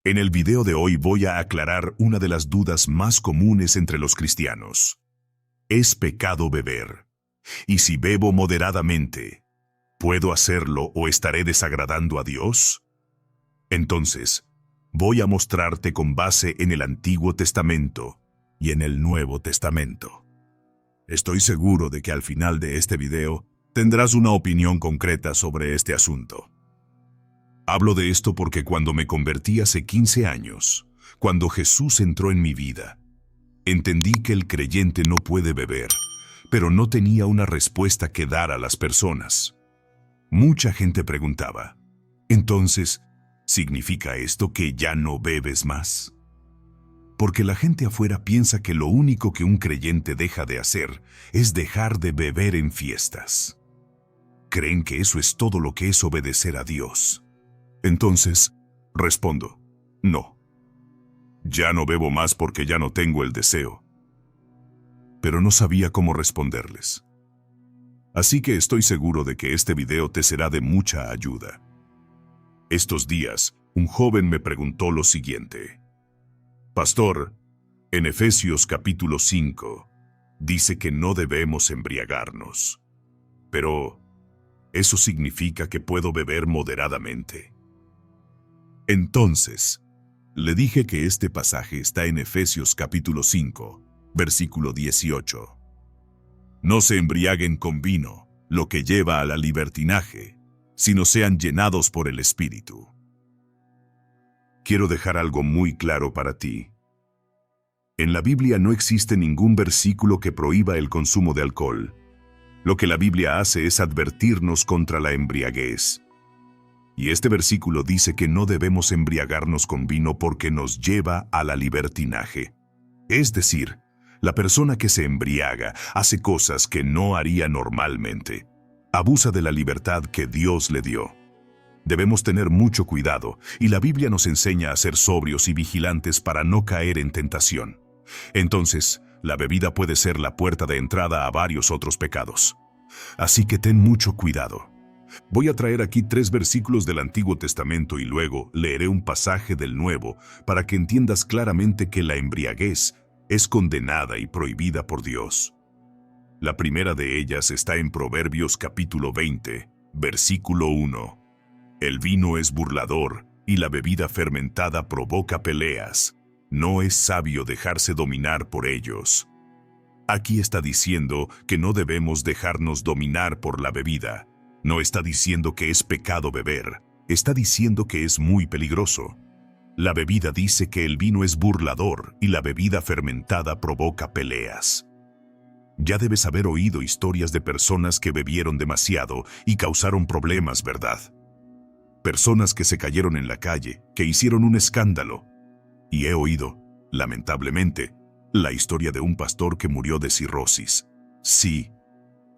En el video de hoy voy a aclarar una de las dudas más comunes entre los cristianos. ¿Es pecado beber? Y si bebo moderadamente, ¿puedo hacerlo o estaré desagradando a Dios? Entonces, voy a mostrarte con base en el Antiguo Testamento y en el Nuevo Testamento. Estoy seguro de que al final de este video tendrás una opinión concreta sobre este asunto. Hablo de esto porque cuando me convertí hace 15 años, cuando Jesús entró en mi vida, entendí que el creyente no puede beber, pero no tenía una respuesta que dar a las personas. Mucha gente preguntaba, entonces, ¿significa esto que ya no bebes más? Porque la gente afuera piensa que lo único que un creyente deja de hacer es dejar de beber en fiestas. Creen que eso es todo lo que es obedecer a Dios. Entonces, respondo, no. Ya no bebo más porque ya no tengo el deseo. Pero no sabía cómo responderles. Así que estoy seguro de que este video te será de mucha ayuda. Estos días, un joven me preguntó lo siguiente. Pastor, en Efesios capítulo 5, dice que no debemos embriagarnos. Pero, ¿eso significa que puedo beber moderadamente? Entonces, le dije que este pasaje está en Efesios capítulo 5, versículo 18. No se embriaguen con vino, lo que lleva a la libertinaje, sino sean llenados por el Espíritu. Quiero dejar algo muy claro para ti. En la Biblia no existe ningún versículo que prohíba el consumo de alcohol. Lo que la Biblia hace es advertirnos contra la embriaguez. Y este versículo dice que no debemos embriagarnos con vino porque nos lleva a la libertinaje. Es decir, la persona que se embriaga hace cosas que no haría normalmente. Abusa de la libertad que Dios le dio. Debemos tener mucho cuidado, y la Biblia nos enseña a ser sobrios y vigilantes para no caer en tentación. Entonces, la bebida puede ser la puerta de entrada a varios otros pecados. Así que ten mucho cuidado. Voy a traer aquí 3 versículos del Antiguo Testamento y luego leeré un pasaje del Nuevo para que entiendas claramente que la embriaguez es condenada y prohibida por Dios. La primera de ellas está en Proverbios capítulo 20, versículo 1. El vino es burlador y la bebida fermentada provoca peleas. No es sabio dejarse dominar por ellos. Aquí está diciendo que no debemos dejarnos dominar por la bebida. No está diciendo que es pecado beber, está diciendo que es muy peligroso. La bebida dice que el vino es burlador y la bebida fermentada provoca peleas. Ya debes haber oído historias de personas que bebieron demasiado y causaron problemas, ¿verdad? Personas que se cayeron en la calle, que hicieron un escándalo. Y he oído, lamentablemente, la historia de un pastor que murió de cirrosis. Sí.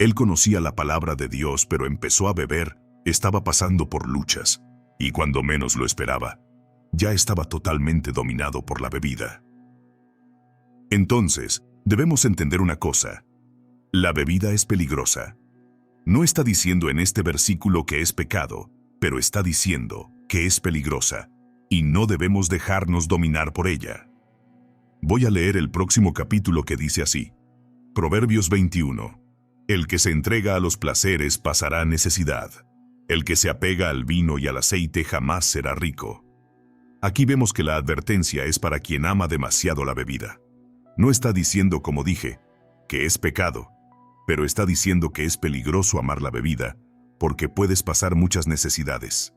Él conocía la palabra de Dios, pero empezó a beber, estaba pasando por luchas, y cuando menos lo esperaba, ya estaba totalmente dominado por la bebida. Entonces, debemos entender una cosa. La bebida es peligrosa. No está diciendo en este versículo que es pecado, pero está diciendo que es peligrosa, y no debemos dejarnos dominar por ella. Voy a leer el próximo capítulo que dice así. Proverbios 21. El que se entrega a los placeres pasará necesidad. El que se apega al vino y al aceite jamás será rico. Aquí vemos que la advertencia es para quien ama demasiado la bebida. No está diciendo, como dije, que es pecado, pero está diciendo que es peligroso amar la bebida, porque puedes pasar muchas necesidades.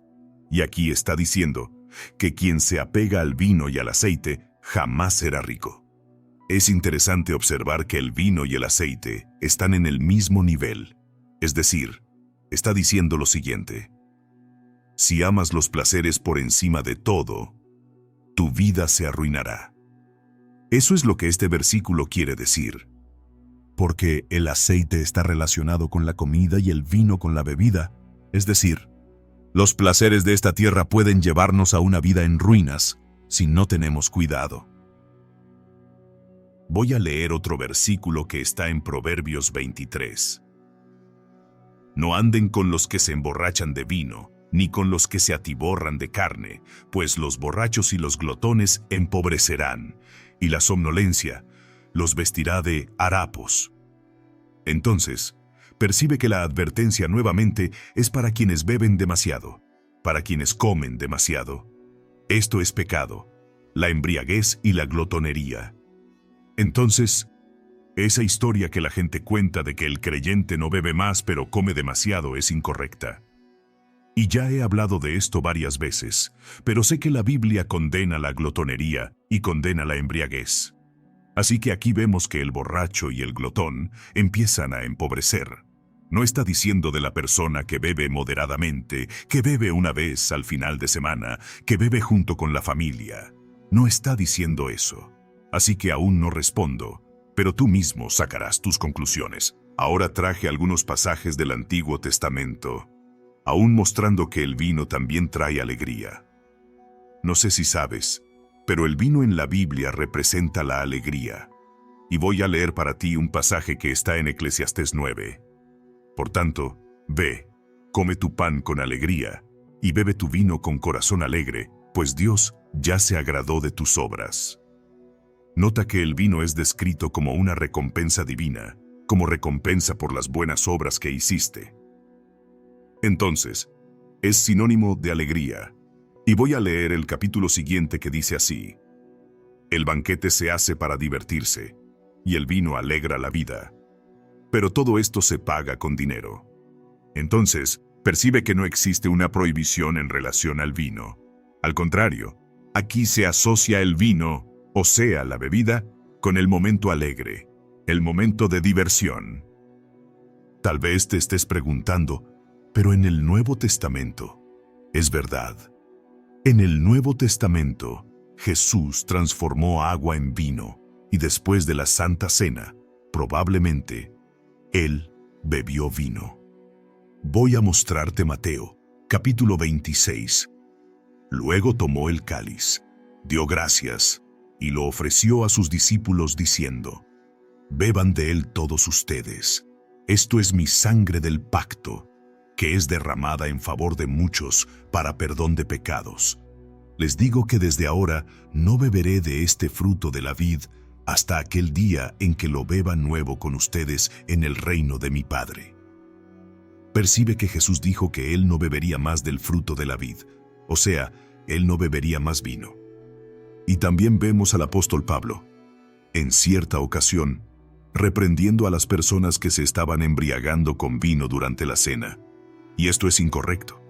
Y aquí está diciendo que quien se apega al vino y al aceite jamás será rico. Es interesante observar que el vino y el aceite están en el mismo nivel. Es decir, está diciendo lo siguiente. Si amas los placeres por encima de todo, tu vida se arruinará. Eso es lo que este versículo quiere decir. Porque el aceite está relacionado con la comida y el vino con la bebida. Es decir, los placeres de esta tierra pueden llevarnos a una vida en ruinas si no tenemos cuidado. Voy a leer otro versículo que está en Proverbios 23. No anden con los que se emborrachan de vino, ni con los que se atiborran de carne, pues los borrachos y los glotones empobrecerán, y la somnolencia los vestirá de harapos. Entonces, percibe que la advertencia nuevamente es para quienes beben demasiado, para quienes comen demasiado. Esto es pecado, la embriaguez y la glotonería. Entonces, esa historia que la gente cuenta de que el creyente no bebe más pero come demasiado es incorrecta. Y ya he hablado de esto varias veces, pero sé que la Biblia condena la glotonería y condena la embriaguez. Así que aquí vemos que el borracho y el glotón empiezan a empobrecer. No está diciendo de la persona que bebe moderadamente, que bebe una vez al final de semana, que bebe junto con la familia. No está diciendo eso. Así que aún no respondo, pero tú mismo sacarás tus conclusiones. Ahora traje algunos pasajes del Antiguo Testamento, aún mostrando que el vino también trae alegría. No sé si sabes, pero el vino en la Biblia representa la alegría. Y voy a leer para ti un pasaje que está en Eclesiastés 9. Por tanto, ve, come tu pan con alegría, y bebe tu vino con corazón alegre, pues Dios ya se agradó de tus obras. Nota que el vino es descrito como una recompensa divina, como recompensa por las buenas obras que hiciste. Entonces, es sinónimo de alegría. Y voy a leer el capítulo siguiente que dice así: el banquete se hace para divertirse, y el vino alegra la vida. Pero todo esto se paga con dinero. Entonces, percibe que no existe una prohibición en relación al vino. Al contrario, aquí se asocia el vino, o sea, la bebida, con el momento alegre, el momento de diversión. Tal vez te estés preguntando, pero en el Nuevo Testamento, es verdad. En el Nuevo Testamento, Jesús transformó agua en vino, y después de la Santa Cena, probablemente, Él bebió vino. Voy a mostrarte Mateo, capítulo 26. Luego tomó el cáliz, dio gracias, y lo ofreció a sus discípulos diciendo: beban de él todos ustedes. Esto es mi sangre del pacto, que es derramada en favor de muchos para perdón de pecados. Les digo que desde ahora no beberé de este fruto de la vid hasta aquel día en que lo beba nuevo con ustedes en el reino de mi Padre. Percibe que Jesús dijo que él no bebería más del fruto de la vid, o sea, él no bebería más vino. Y también vemos al apóstol Pablo, en cierta ocasión, reprendiendo a las personas que se estaban embriagando con vino durante la cena. Y esto es incorrecto.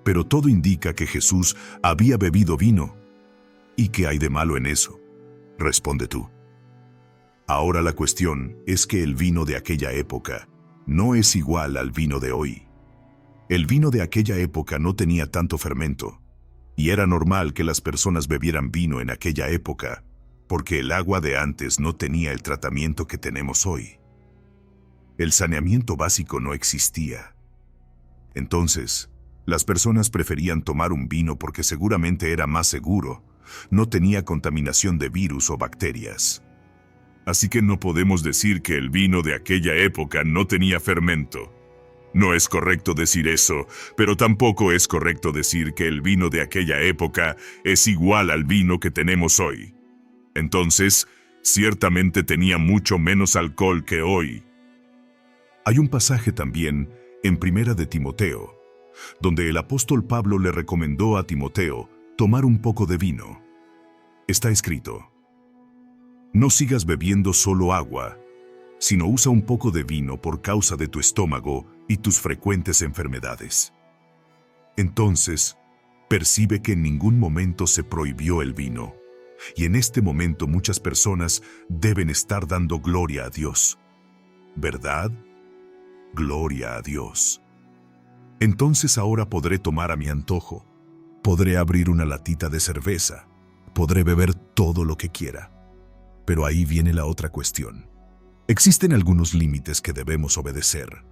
Pero todo indica que Jesús había bebido vino. ¿Y qué hay de malo en eso? Responde tú. Ahora la cuestión es que el vino de aquella época no es igual al vino de hoy. El vino de aquella época no tenía tanto fermento, y era normal que las personas bebieran vino en aquella época, porque el agua de antes no tenía el tratamiento que tenemos hoy. El saneamiento básico no existía. Entonces, las personas preferían tomar un vino porque seguramente era más seguro, no tenía contaminación de virus o bacterias. Así que no podemos decir que el vino de aquella época no tenía fermento. No es correcto decir eso, pero tampoco es correcto decir que el vino de aquella época es igual al vino que tenemos hoy. Entonces, ciertamente tenía mucho menos alcohol que hoy. Hay un pasaje también en Primera de Timoteo, donde el apóstol Pablo le recomendó a Timoteo tomar un poco de vino. Está escrito: no sigas bebiendo solo agua, sino usa un poco de vino por causa de tu estómago y tus frecuentes enfermedades. Entonces, percibe que en ningún momento se prohibió el vino, y en este momento muchas personas deben estar dando gloria a Dios. ¿Verdad? Gloria a Dios. Entonces ahora podré tomar a mi antojo, podré abrir una latita de cerveza, podré beber todo lo que quiera. Pero ahí viene la otra cuestión. Existen algunos límites que debemos obedecer.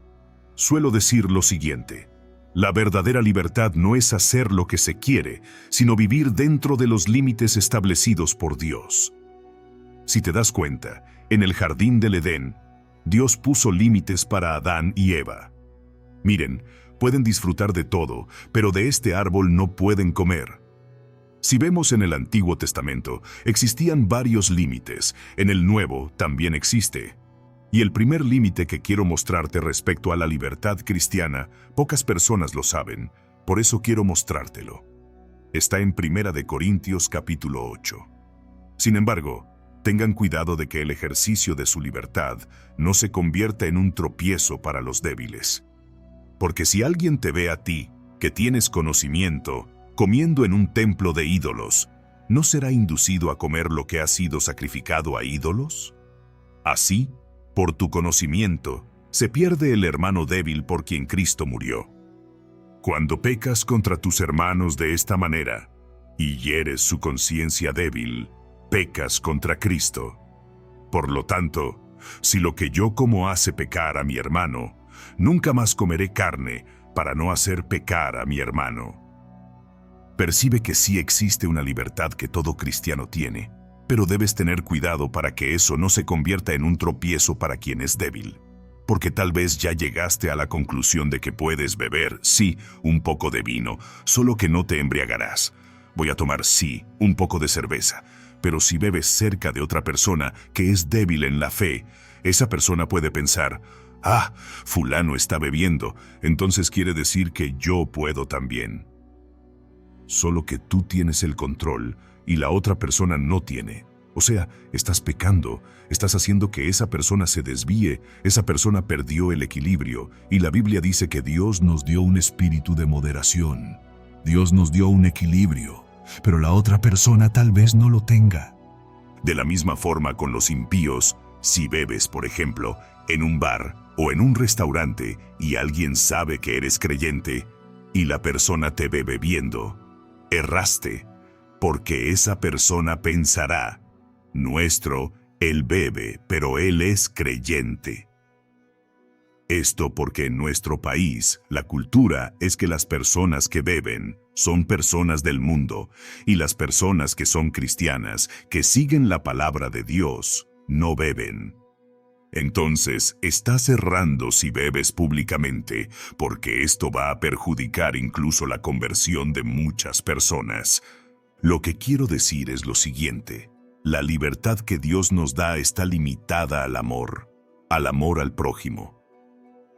Suelo decir lo siguiente: la verdadera libertad no es hacer lo que se quiere, sino vivir dentro de los límites establecidos por Dios. Si te das cuenta, en el jardín del Edén, Dios puso límites para Adán y Eva. Miren, pueden disfrutar de todo, pero de este árbol no pueden comer. Si vemos en el Antiguo Testamento, existían varios límites, en el Nuevo también existe. Y el primer límite que quiero mostrarte respecto a la libertad cristiana, pocas personas lo saben, por eso quiero mostrártelo. Está en 1 de Corintios capítulo 8. Sin embargo, tengan cuidado de que el ejercicio de su libertad no se convierta en un tropiezo para los débiles. Porque si alguien te ve a ti, que tienes conocimiento, comiendo en un templo de ídolos, ¿no será inducido a comer lo que ha sido sacrificado a ídolos? Así, por tu conocimiento, se pierde el hermano débil por quien Cristo murió. Cuando pecas contra tus hermanos de esta manera, y hieres su conciencia débil, pecas contra Cristo. Por lo tanto, si lo que yo como hace pecar a mi hermano, nunca más comeré carne para no hacer pecar a mi hermano. Percibe que sí existe una libertad que todo cristiano tiene, pero debes tener cuidado para que eso no se convierta en un tropiezo para quien es débil. Porque tal vez ya llegaste a la conclusión de que puedes beber, sí, un poco de vino, solo que no te embriagarás. Voy a tomar, sí, un poco de cerveza, pero si bebes cerca de otra persona que es débil en la fe, esa persona puede pensar, ah, fulano está bebiendo, entonces quiere decir que yo puedo también. Solo que tú tienes el control y la otra persona no tiene. O sea, estás pecando, estás haciendo que esa persona se desvíe, esa persona perdió el equilibrio, y la Biblia dice que Dios nos dio un espíritu de moderación. Dios nos dio un equilibrio, pero la otra persona tal vez no lo tenga. De la misma forma con los impíos, si bebes, por ejemplo, en un bar o en un restaurante y alguien sabe que eres creyente y la persona te ve bebiendo, erraste, porque esa persona pensará, nuestro, él bebe, pero él es creyente. Esto porque en nuestro país, la cultura es que las personas que beben son personas del mundo, y las personas que son cristianas, que siguen la palabra de Dios, no beben. Entonces, estás errando si bebes públicamente, porque esto va a perjudicar incluso la conversión de muchas personas. Lo que quiero decir es lo siguiente: la libertad que Dios nos da está limitada al amor al prójimo.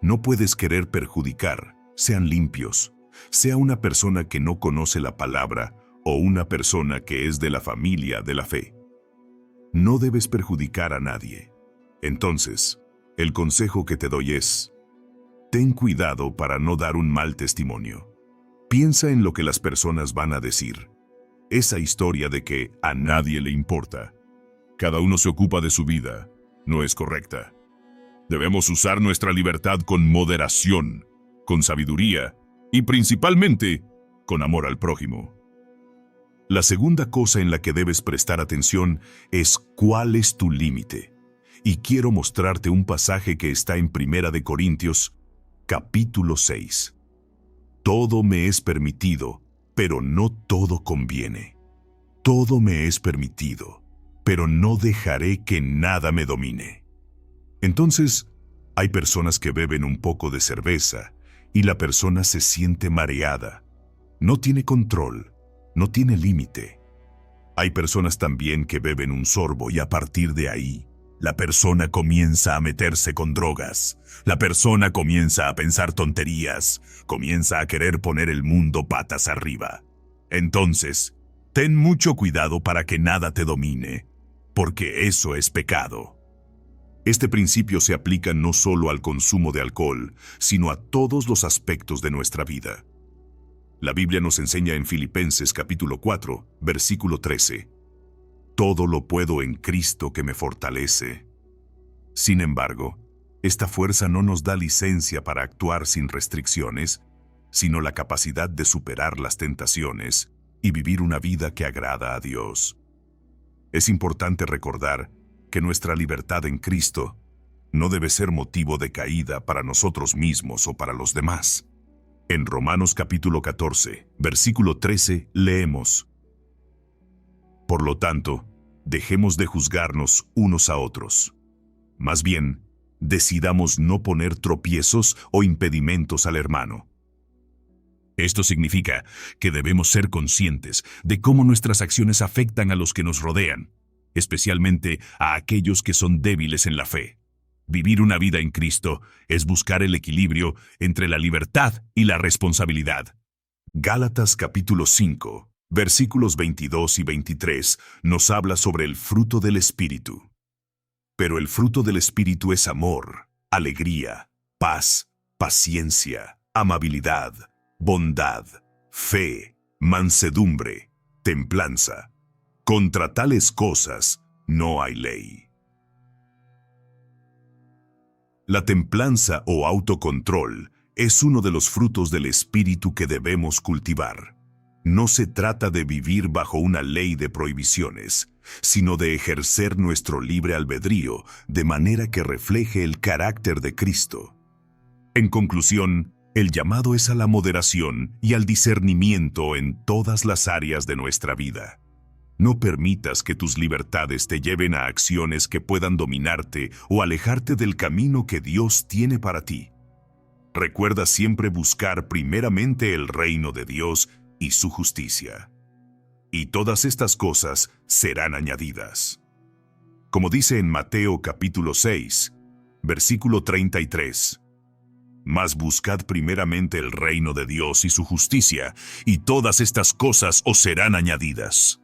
No puedes querer perjudicar, sean limpios, sea una persona que no conoce la palabra o una persona que es de la familia de la fe. No debes perjudicar a nadie. Entonces, el consejo que te doy es: ten cuidado para no dar un mal testimonio. Piensa en lo que las personas van a decir. Esa historia de que a nadie le importa, cada uno se ocupa de su vida, no es correcta. Debemos usar nuestra libertad con moderación, con sabiduría y principalmente con amor al prójimo. La segunda cosa en la que debes prestar atención es cuál es tu límite. Y quiero mostrarte un pasaje que está en 1 de Corintios, capítulo 6. Todo me es permitido, pero no todo conviene. Todo me es permitido, pero no dejaré que nada me domine. Entonces, hay personas que beben un poco de cerveza y la persona se siente mareada. No tiene control, no tiene límite. Hay personas también que beben un sorbo y a partir de ahí, la persona comienza a meterse con drogas. La persona comienza a pensar tonterías, comienza a querer poner el mundo patas arriba. Entonces, ten mucho cuidado para que nada te domine, porque eso es pecado. Este principio se aplica no solo al consumo de alcohol, sino a todos los aspectos de nuestra vida. La Biblia nos enseña en Filipenses capítulo 4, versículo 13. Todo lo puedo en Cristo que me fortalece. Sin embargo, esta fuerza no nos da licencia para actuar sin restricciones, sino la capacidad de superar las tentaciones y vivir una vida que agrada a Dios. Es importante recordar que nuestra libertad en Cristo no debe ser motivo de caída para nosotros mismos o para los demás. En Romanos capítulo 14, versículo 13, leemos: Por lo tanto, dejemos de juzgarnos unos a otros. Más bien, decidamos no poner tropiezos o impedimentos al hermano, Esto significa que debemos ser conscientes de cómo nuestras acciones afectan a los que nos rodean, especialmente a aquellos que son débiles en la fe. Vivir una vida en Cristo es buscar el equilibrio entre la libertad y la responsabilidad. Gálatas capítulo 5, versículos 22 y 23 nos habla sobre el fruto del Espíritu. Pero el fruto del Espíritu es amor, alegría, paz, paciencia, amabilidad, bondad, fe, mansedumbre, templanza. Contra tales cosas no hay ley. La templanza o autocontrol es uno de los frutos del Espíritu que debemos cultivar. No se trata de vivir bajo una ley de prohibiciones, sino de ejercer nuestro libre albedrío de manera que refleje el carácter de Cristo. En conclusión, el llamado es a la moderación y al discernimiento en todas las áreas de nuestra vida. No permitas que tus libertades te lleven a acciones que puedan dominarte o alejarte del camino que Dios tiene para ti. Recuerda siempre buscar primeramente el reino de Dios y su justicia. Y todas estas cosas serán añadidas. Como dice en Mateo capítulo 6, versículo 33. Mas buscad primeramente el reino de Dios y su justicia, y todas estas cosas os serán añadidas.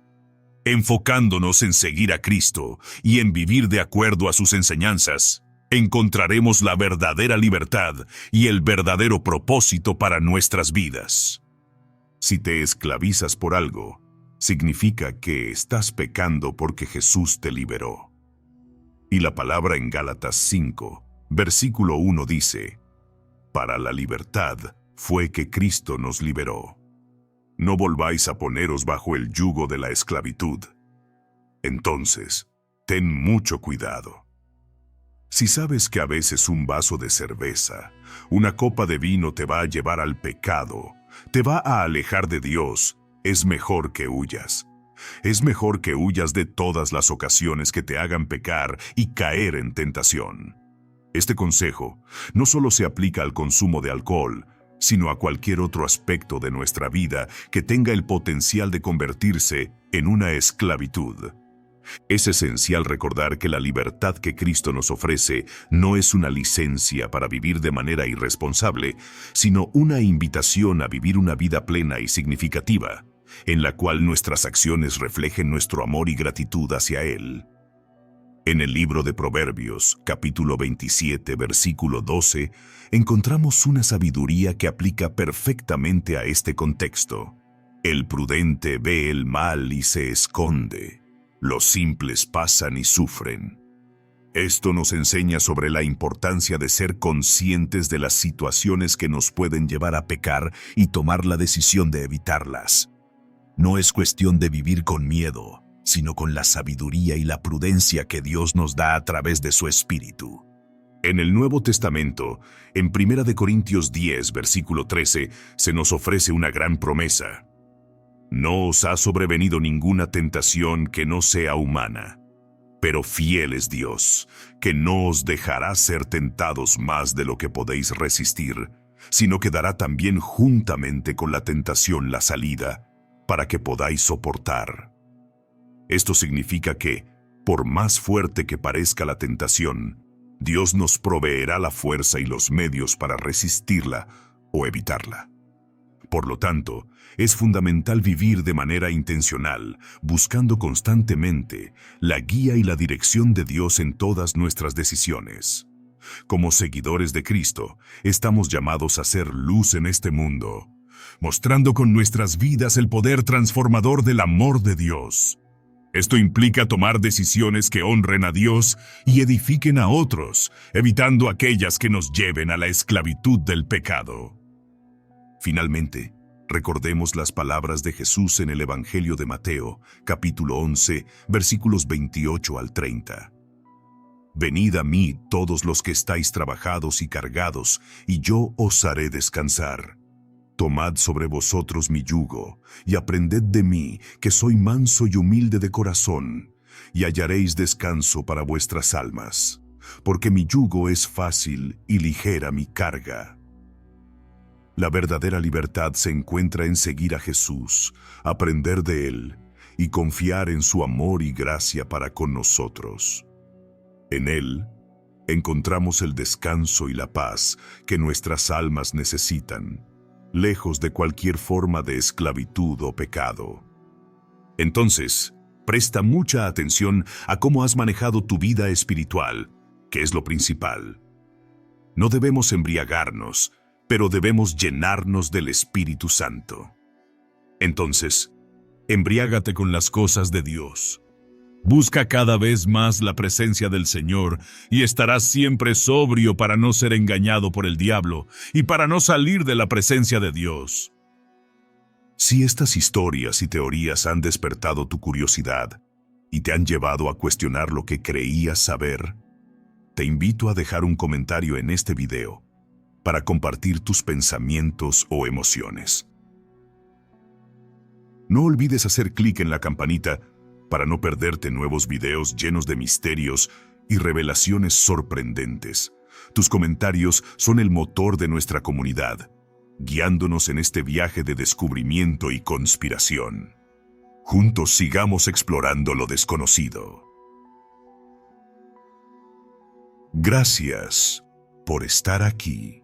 Enfocándonos en seguir a Cristo y en vivir de acuerdo a sus enseñanzas, encontraremos la verdadera libertad y el verdadero propósito para nuestras vidas. Si te esclavizas por algo, significa que estás pecando porque Jesús te liberó. Y la palabra en Gálatas 5, versículo 1 dice: Para la libertad fue que Cristo nos liberó. No volváis a poneros bajo el yugo de la esclavitud. Entonces, ten mucho cuidado. Si sabes que a veces un vaso de cerveza, una copa de vino te va a llevar al pecado, te va a alejar de Dios, es mejor que huyas. Es mejor que huyas de todas las ocasiones que te hagan pecar y caer en tentación. Este consejo no solo se aplica al consumo de alcohol, sino a cualquier otro aspecto de nuestra vida que tenga el potencial de convertirse en una esclavitud. Es esencial recordar que la libertad que Cristo nos ofrece no es una licencia para vivir de manera irresponsable, sino una invitación a vivir una vida plena y significativa, en la cual nuestras acciones reflejen nuestro amor y gratitud hacia Él. En el libro de Proverbios, capítulo 27, versículo 12, encontramos una sabiduría que aplica perfectamente a este contexto. El prudente ve el mal y se esconde. Los simples pasan y sufren. Esto nos enseña sobre la importancia de ser conscientes de las situaciones que nos pueden llevar a pecar y tomar la decisión de evitarlas. No es cuestión de vivir con miedo, sino con la sabiduría y la prudencia que Dios nos da a través de su Espíritu. En el Nuevo Testamento, en 1 Corintios 10, versículo 13, se nos ofrece una gran promesa. No os ha sobrevenido ninguna tentación que no sea humana, pero fiel es Dios, que no os dejará ser tentados más de lo que podéis resistir, sino que dará también juntamente con la tentación la salida, para que podáis soportar. Esto significa que, por más fuerte que parezca la tentación, Dios nos proveerá la fuerza y los medios para resistirla o evitarla. Por lo tanto, es fundamental vivir de manera intencional, buscando constantemente la guía y la dirección de Dios en todas nuestras decisiones. Como seguidores de Cristo, estamos llamados a ser luz en este mundo, mostrando con nuestras vidas el poder transformador del amor de Dios. Esto implica tomar decisiones que honren a Dios y edifiquen a otros, evitando aquellas que nos lleven a la esclavitud del pecado. Finalmente, recordemos las palabras de Jesús en el Evangelio de Mateo, capítulo 11, versículos 28 al 30. Venid a mí todos los que estáis trabajados y cargados, y yo os haré descansar. Tomad sobre vosotros mi yugo, y aprended de mí, que soy manso y humilde de corazón, y hallaréis descanso para vuestras almas, porque mi yugo es fácil y ligera mi carga. La verdadera libertad se encuentra en seguir a Jesús, aprender de Él y confiar en su amor y gracia para con nosotros. En Él encontramos el descanso y la paz que nuestras almas necesitan, lejos de cualquier forma de esclavitud o pecado. Entonces, presta mucha atención a cómo has manejado tu vida espiritual, que es lo principal. No debemos embriagarnos, pero debemos llenarnos del Espíritu Santo. Entonces, embriágate con las cosas de Dios. Busca cada vez más la presencia del Señor y estarás siempre sobrio para no ser engañado por el diablo y para no salir de la presencia de Dios. Si estas historias y teorías han despertado tu curiosidad y te han llevado a cuestionar lo que creías saber, te invito a dejar un comentario en este video para compartir tus pensamientos o emociones. No olvides hacer clic en la campanita para no perderte nuevos videos llenos de misterios y revelaciones sorprendentes. Tus comentarios son el motor de nuestra comunidad, guiándonos en este viaje de descubrimiento y conspiración. Juntos sigamos explorando lo desconocido. Gracias por estar aquí.